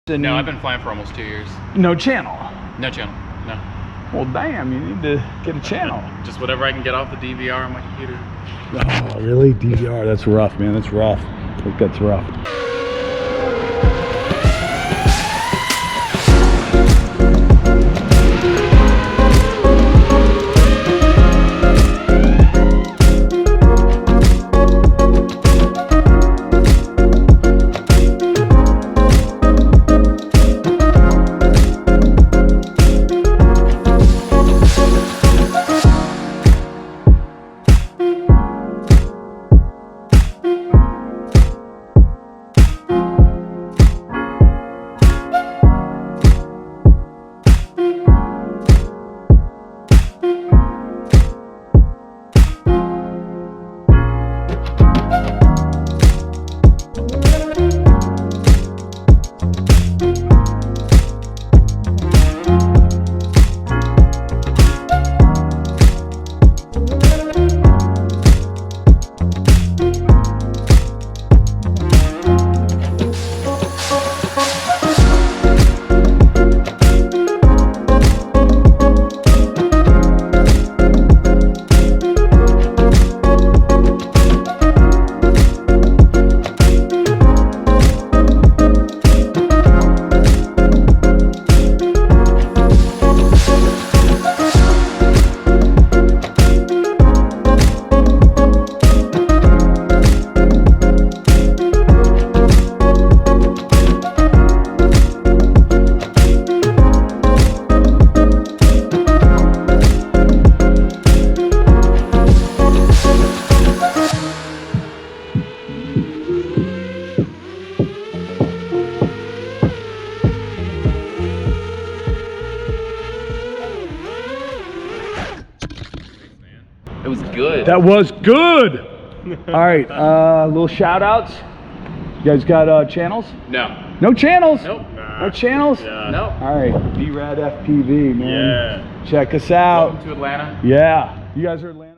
No, I've been flying for almost 2 years. No channel? No channel, no. Well, damn, you need to get a channel. Just whatever I can get off the DVR on my computer. Oh, really? DVR? That's rough, man. That's rough. I think that's rough. It was good. That was good. All right, little shout outs. You guys got channels? No. No channels? Nope. No channels? Yeah. Nope. All right, BRadFPV, man. Yeah. Check us out. Welcome to Atlanta. Yeah, you guys are Atlanta.